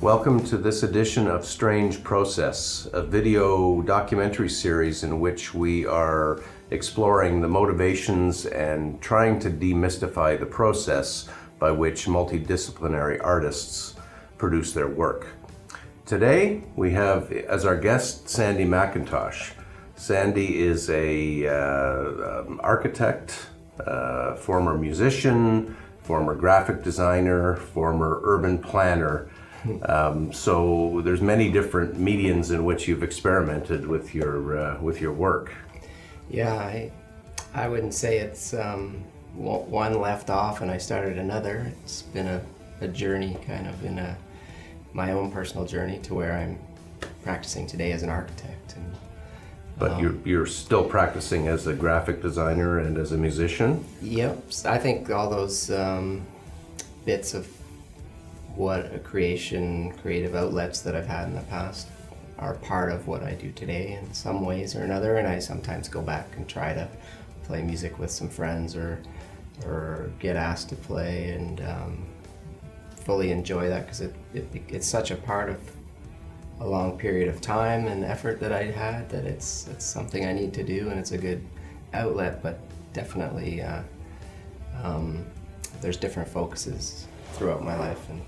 Welcome to this edition of Strange Process, a video documentary series in which we are exploring the motivations and trying to demystify the process by which multidisciplinary artists produce their work. Today we have as our guest Sandy McIntosh. Sandy is a architect, former musician, former graphic designer, former urban planner. So there's many different mediums in which you've experimented with your work. Yeah, I wouldn't say it's one left off and I started another. It's been a journey, kind of in my own personal journey to where I'm practicing today as an architect. But you're still practicing as a graphic designer and as a musician? Yep, I think all those bits of what a creative outlets that I've had in the past are part of what I do today in some ways or another, and I sometimes go back and try to play music with some friends or get asked to play and fully enjoy that because it's such a part of a long period of time and effort that I had that it's something I need to do, and it's a good outlet, but definitely there's different focuses throughout my life, and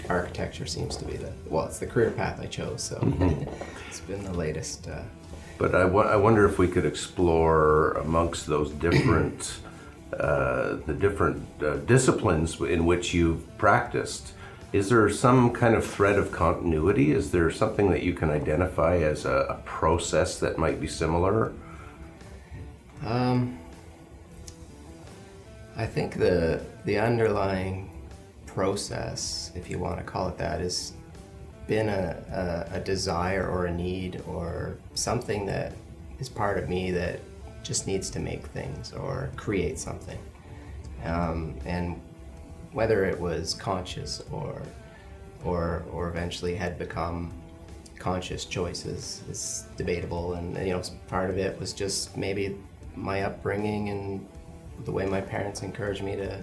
architecture seems to be it's the career path I chose, so it's been the latest. But I wonder if we could explore amongst those different the different disciplines in which you've practiced. Is there some kind of thread of continuity? Is there something that you can identify as a process that might be similar? I think the underlying process, if you want to call it that, has been a desire or a need or something that is part of me that just needs to make things or create something. And whether it was conscious or eventually had become conscious choices is debatable, and part of it was just maybe my upbringing and the way my parents encouraged me to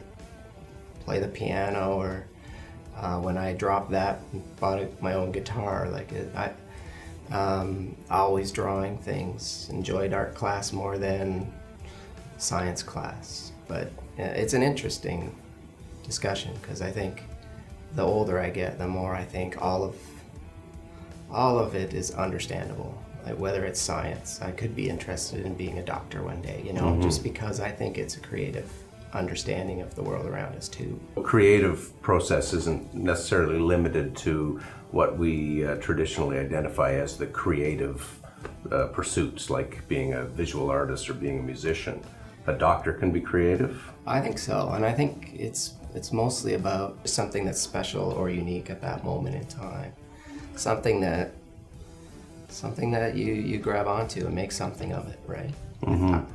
play the piano, or when I dropped that and bought my own guitar, always drawing things, enjoyed art class more than science class. But it's an interesting discussion because I think the older I get, the more I think all of it is understandable. Like whether it's science, I could be interested in being a doctor one day, just because I think it's a creative understanding of the world around us too. Creative process isn't necessarily limited to what we traditionally identify as the creative pursuits, like being a visual artist or being a musician. A doctor can be creative? I think so, and I think it's mostly about something that's special or unique at that moment in time. Something that you grab onto and make something of it, right? Mm-hmm.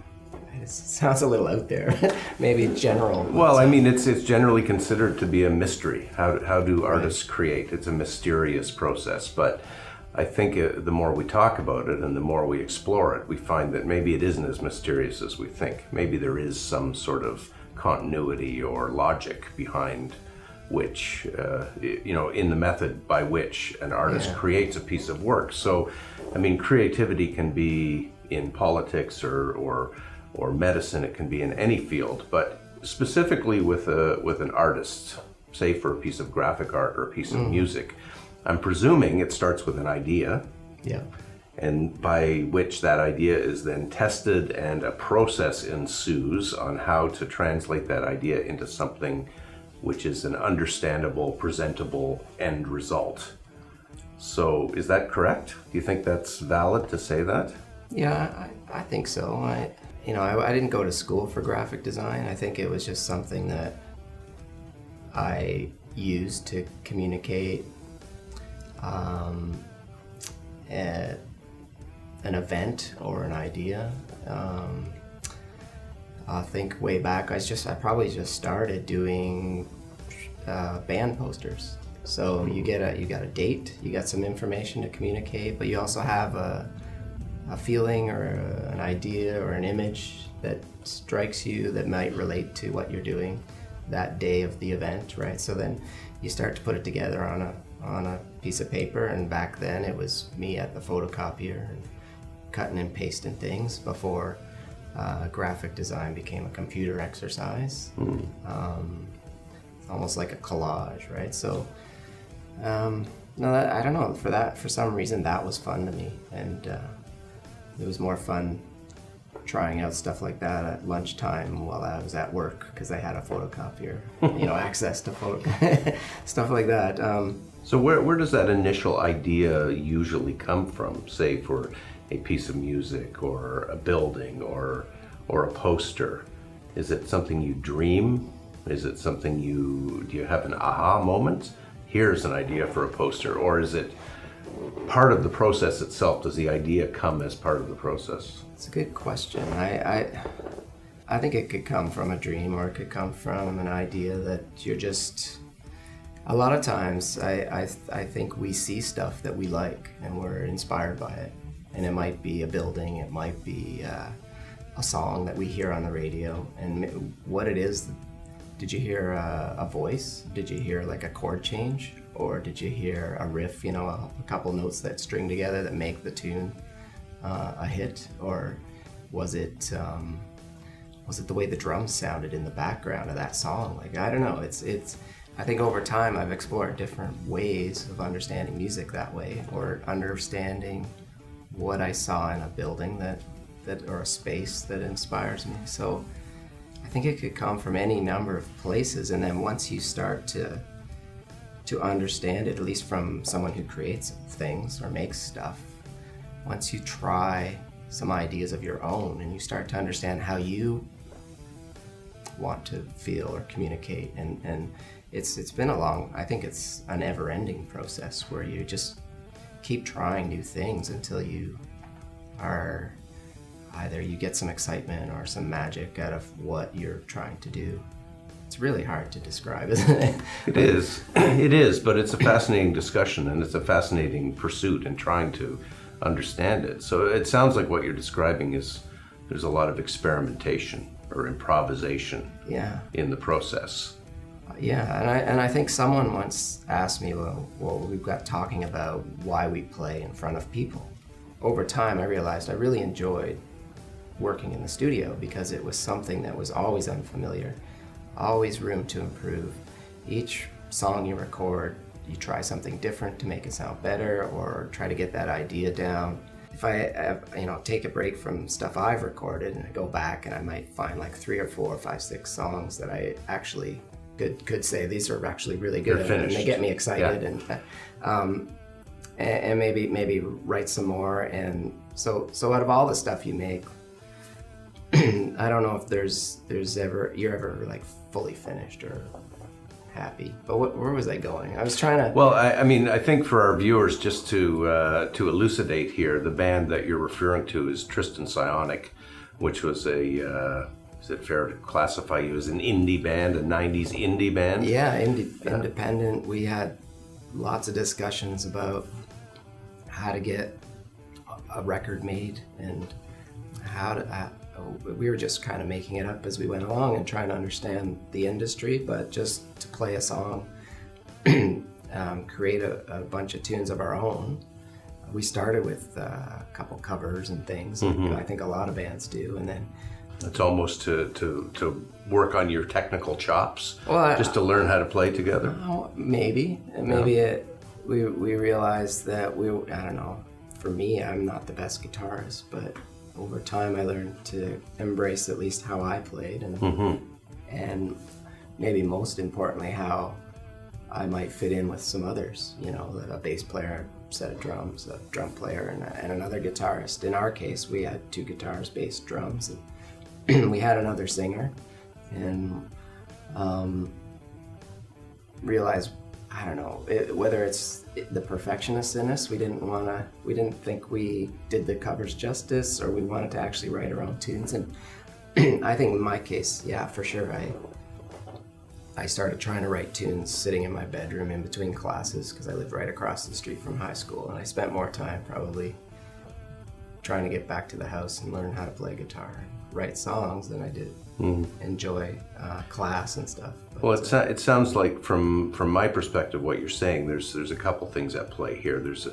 It sounds a little out there, maybe general. Well, I mean, it's generally considered to be a mystery. How do artists create? It's a mysterious process, but I think the more we talk about it and the more we explore it, we find that maybe it isn't as mysterious as we think. Maybe there is some sort of continuity or logic behind which, in the method by which an artist creates a piece of work. So, I mean, creativity can be in politics or medicine, it can be in any field, but specifically with an artist, say for a piece of graphic art or a piece of music, I'm presuming it starts with an idea. Yeah. And by which that idea is then tested and a process ensues on how to translate that idea into something which is an understandable, presentable end result. So is that correct? Do you think that's valid to say that? Yeah, I think so. I didn't go to school for graphic design. I think it was just something that I used to communicate an event or an idea. I think way back, I probably just started doing band posters. So you got a date, you got some information to communicate, but you also have a feeling or an idea or an image that strikes you that might relate to what you're doing that day of the event, right? So then you start to put it together on a piece of paper, and back then it was me at the photocopier and cutting and pasting things before graphic design became a computer exercise. Almost like a collage, right? So I don't know, for some reason that was fun to me, and it was more fun trying out stuff like that at lunchtime while I was at work, because I had a photocopier, access to stuff like that. So where does that initial idea usually come from, say for a piece of music or a building or a poster? Is it something you dream? Is it something do you have an aha moment? Here's an idea for a poster. Or is it part of the process itself? Does the idea come as part of the process? It's a good question. I think it could come from a dream, or it could come from an idea that you're just... A lot of times I think we see stuff that we like and we're inspired by it. And it might be a building, it might be a song that we hear on the radio. And what it is, did you hear a voice? Did you hear like a chord change? Or did you hear a riff, a couple notes that string together that make the tune a hit? Or was it the way the drums sounded in the background of that song? Like, I don't know, I think over time I've explored different ways of understanding music that way, or understanding what I saw in a building that or a space that inspires me. So I think it could come from any number of places, and then once you start to understand it, at least from someone who creates things or makes stuff, once you try some ideas of your own and you start to understand how you want to feel or communicate, and it's been I think it's a never-ending process where you just keep trying new things until you are either you get some excitement or some magic out of what you're trying to do. It's really hard to describe, isn't it? It is, but it's a fascinating discussion, and it's a fascinating pursuit in trying to understand it. So it sounds like what you're describing is there's a lot of experimentation or improvisation in the process. Yeah, and I think someone once asked me, well, we've got talking about why we play in front of people. Over time, I realized I really enjoyed working in the studio because it was something that was always unfamiliar, always room to improve. Each song you record, you try something different to make it sound better, or try to get that idea down. If I take a break from stuff I've recorded and I go back, and I might find like 3 or 4 or 5, 6 songs that I actually could say these are actually really good, and they get me excited, and maybe write some more. And so out of all the stuff you make, I don't know if you're ever like fully finished or happy. But where was I going? I was trying to... Well, I think for our viewers, just to elucidate here, the band that you're referring to is Tristan Psionic, which was is it fair to classify you as an indie band, a 90s indie band? Yeah, independent. We had lots of discussions about how to get a record made, and we were just kind of making it up as we went along and trying to understand the industry, but just to play a song, create a bunch of tunes of our own. We started with a couple covers and things, like I think a lot of bands do, and then it's almost to work on your technical chops, just to learn how to play together. Maybe we realized that I don't know. For me, I'm not the best guitarist, but over time I learned to embrace at least how I played, and maybe most importantly how I might fit in with some others. A bass player, a set of drums, a drum player, and another guitarist. In our case, we had 2 guitars, bass, drums, and we had another singer, and realized, I don't know, whether it's the perfectionist in us, we didn't think we did the covers justice, or we wanted to actually write our own tunes. And I think in my case, yeah, for sure, I started trying to write tunes sitting in my bedroom in between classes, because I lived right across the street from high school, and I spent more time probably trying to get back to the house and learn how to play guitar and write songs than I did enjoy class and stuff. But, Well, it sounds like from my perspective, what you're saying, there's a couple things at play here. There's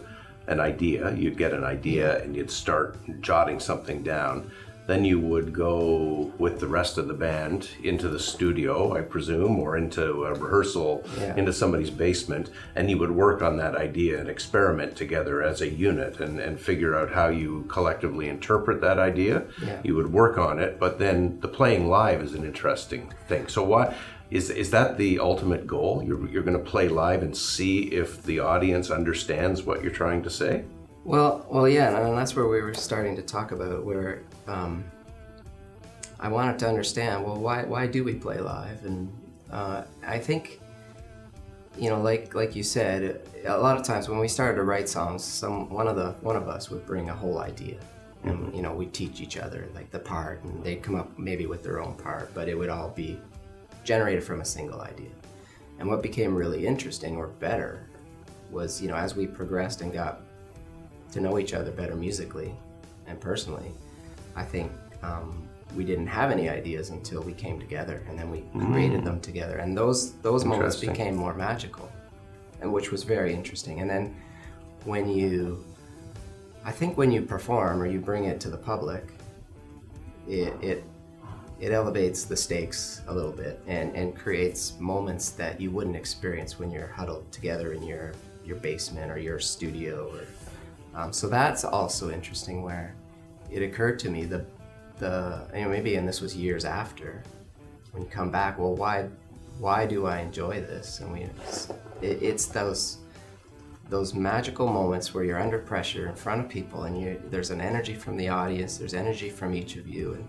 an idea. You'd get an idea and you'd start jotting something down. Then you would go with the rest of the band into the studio, I presume, or into a rehearsal, into somebody's basement, and you would work on that idea and experiment together as a unit and figure out how you collectively interpret that idea. Yeah. You would work on it, but then the playing live is an interesting thing. So why is that the ultimate goal? You're going to play live and see if the audience understands what you're trying to say? Well, yeah, and that's where we were starting to talk about where I wanted to understand, well, why do we play live? And I think, like you said, a lot of times when we started to write songs, one of us would bring a whole idea, and we'd teach each other like the part, and they'd come up maybe with their own part, but it would all be generated from a single idea. And what became really interesting or better was, as we progressed and got to know each other better musically and personally, I think we didn't have any ideas until we came together, and then we created them together, and those moments became more magical, and which was very interesting. And then when you perform or you bring it to the public, it elevates the stakes a little bit and creates moments that you wouldn't experience when you're huddled together in your basement or your studio. So that's also interesting, where it occurred to me maybe, and this was years after, when you come back, well, why do I enjoy this? And it's those magical moments where you're under pressure in front of people, and there's an energy from the audience, there's energy from each of you, and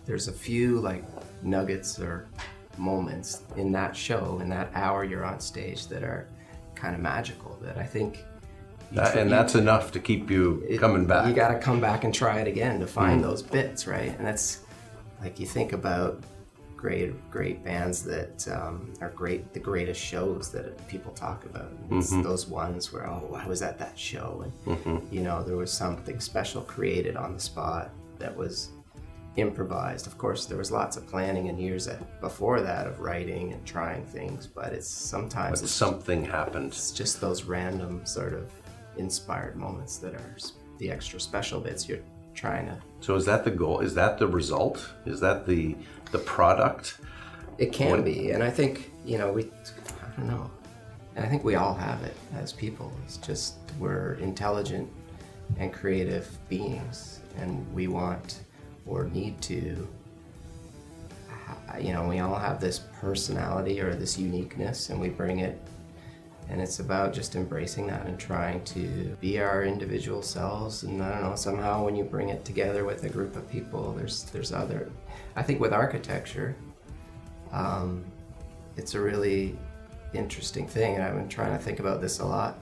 there's a few like nuggets or moments in that show, in that hour you're on stage, that are kind of magical, that I think that's enough to keep you coming back. You got to come back and try it again to find those bits, right? And that's like, you think about great bands that are great, the greatest shows that people talk about. It's those ones where, I was at that show, and there was something special created on the spot that was improvised. Of course, there was lots of planning and years before that of writing and trying things, but it's something happened. It's just those random sort of inspired moments that are the extra special bits you're trying to. So is that the goal? Is that the result? Is that the product? It can be, and I think I don't know, and I think we all have it as people. It's just we're intelligent and creative beings, and we want or need to. We all have this personality or this uniqueness, and we bring it. And it's about just embracing that and trying to be our individual selves. And I don't know, somehow when you bring it together with a group of people, there's other. I think with architecture, it's a really interesting thing. And I've been trying to think about this a lot.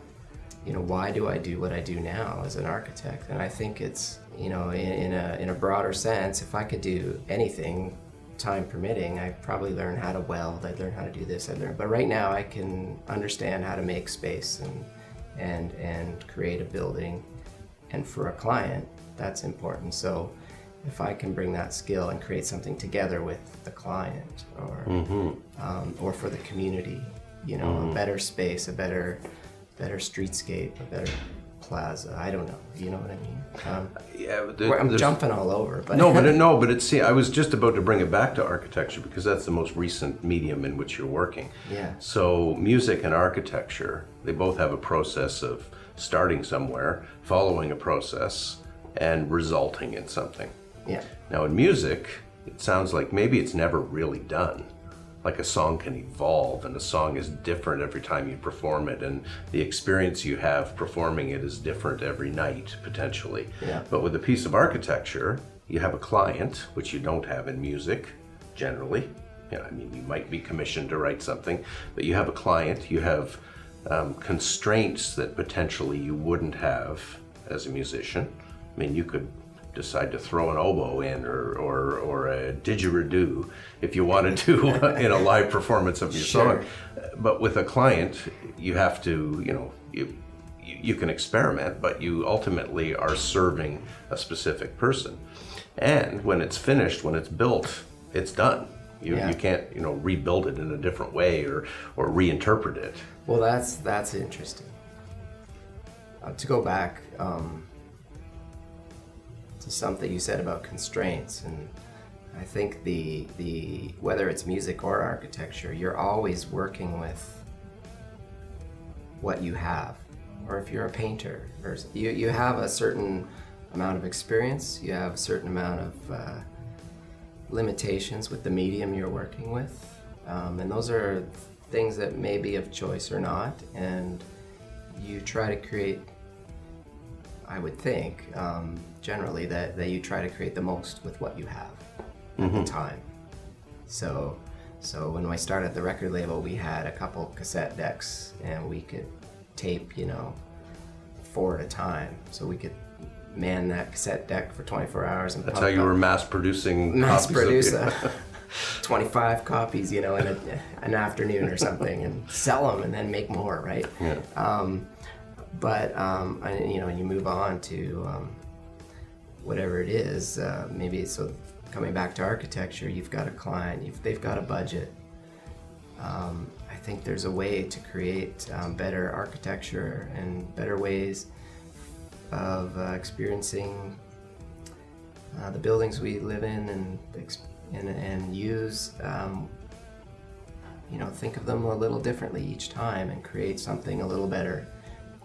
Why do I do what I do now as an architect? And I think it's, in a broader sense, if I could do anything, time permitting, I probably learn how to weld, I'd learn how to do this, but right now I can understand how to make space and create a building, and for a client, that's important. So if I can bring that skill and create something together with the client, or for the community, a better space, a better streetscape, a better plaza. I don't know. You know what I mean? I'm jumping all over. But but it's. I was just about to bring it back to architecture, because that's the most recent medium in which you're working. Yeah. So music and architecture, they both have a process of starting somewhere, following a process, and resulting in something. Yeah. Now in music, it sounds like maybe it's never really done. Like a song can evolve, and a song is different every time you perform it, and the experience you have performing it is different every night, potentially. Yeah. But with a piece of architecture, you have a client, which you don't have in music, generally. You might be commissioned to write something, but you have a client, you have constraints that potentially you wouldn't have as a musician. You could decide to throw an oboe in or a didgeridoo if you wanted to in a live performance of your song. But with a client, you have to, you you can experiment, but you ultimately are serving a specific person. And when it's finished, when it's built, it's done. You can't, rebuild it in a different way or reinterpret it. Well, that's interesting. To go back to something you said about constraints, and I think the whether it's music or architecture, you're always working with what you have. Or if you're a painter, or you have a certain amount of experience, you have a certain amount of limitations with the medium you're working with, and those are things that may be of choice or not, and you try to create, I would think, generally that you try to create the most with what you have at the time. So when I started the record label, we had a couple cassette decks, and we could tape, 4 at a time, so we could man that cassette deck for 24 hours and that's how you were mass produce 25 copies, in an afternoon or something, and sell them and then make more, right? But you move on to whatever it is, maybe. So coming back to architecture, you've got a client, they've got a budget. I think there's a way to create better architecture and better ways of experiencing the buildings we live in and use. Think of them a little differently each time and create something a little better,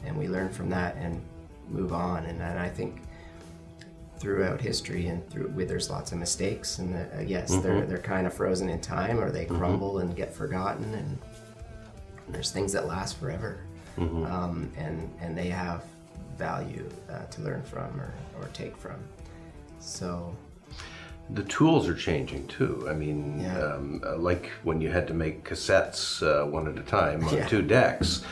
and we learn from that and move on. And I think throughout history and there's lots of mistakes, and they're kind of frozen in time, or they crumble and get forgotten, and there's things that last forever, and they have value to learn from or take from. So the tools are changing too. I mean, like when you had to make cassettes one at a time on 2 decks,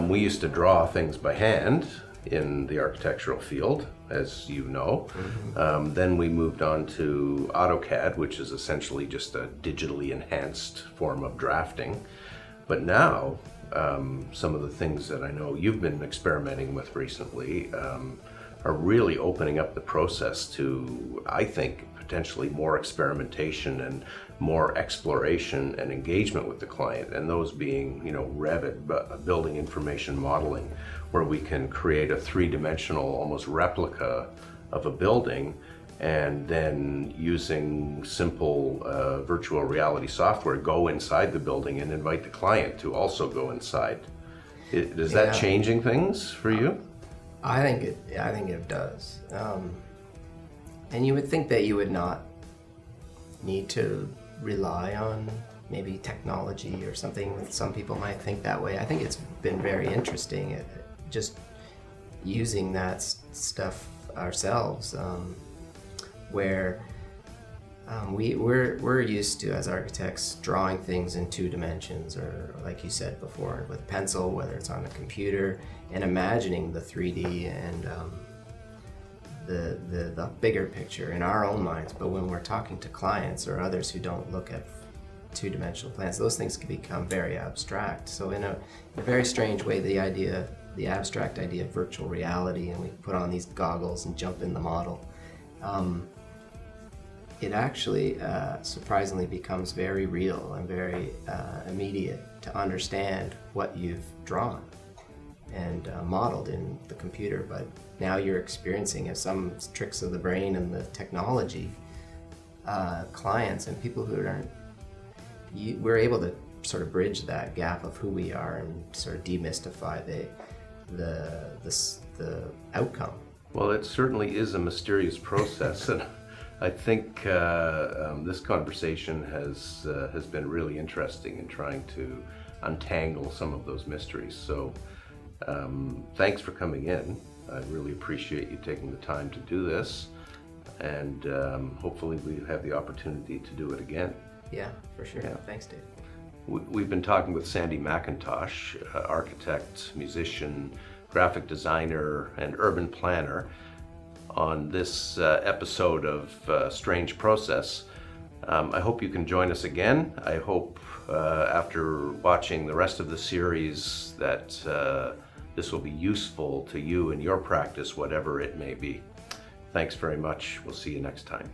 we used to draw things by hand in the architectural field, as you know. Then we moved on to AutoCAD, which is essentially just a digitally enhanced form of drafting. But now, some of the things that I know you've been experimenting with recently are really opening up the process to, I think, potentially more experimentation and more exploration and engagement with the client, and those being, Revit, building information modeling, where we can create a 3-dimensional, almost replica of a building, and then using simple virtual reality software, go inside the building and invite the client to also go inside. Is that changing things for you? I think it does. And you would think that you would not need to rely on maybe technology or something. Some people might think that way. I think it's been very interesting just using that stuff ourselves, where we're used to, as architects, drawing things in 2 dimensions, or like you said before, with pencil, whether it's on a computer, and imagining the 3D and the bigger picture in our own minds. But when we're talking to clients or others who don't look at 2-dimensional plans, those things can become very abstract. So in a very strange way, the abstract idea of virtual reality, and we put on these goggles and jump in the model, it actually surprisingly becomes very real and very immediate to understand what you've drawn and modeled in the computer. But now you're experiencing some tricks of the brain and the technology. Clients and people who aren't, we're able to sort of bridge that gap of who we are and sort of demystify the outcome. Well, it certainly is a mysterious process, and I think this conversation has been really interesting in trying to untangle some of those mysteries. So thanks for coming in. I really appreciate you taking the time to do this, and hopefully we have the opportunity to do it again. Yeah, for sure. Yeah. Thanks, Dave. We've been talking with Sandy McIntosh, architect, musician, graphic designer, and urban planner, on this episode of Strange Process. I hope you can join us again. I hope after watching the rest of the series that this will be useful to you in your practice, whatever it may be. Thanks very much. We'll see you next time.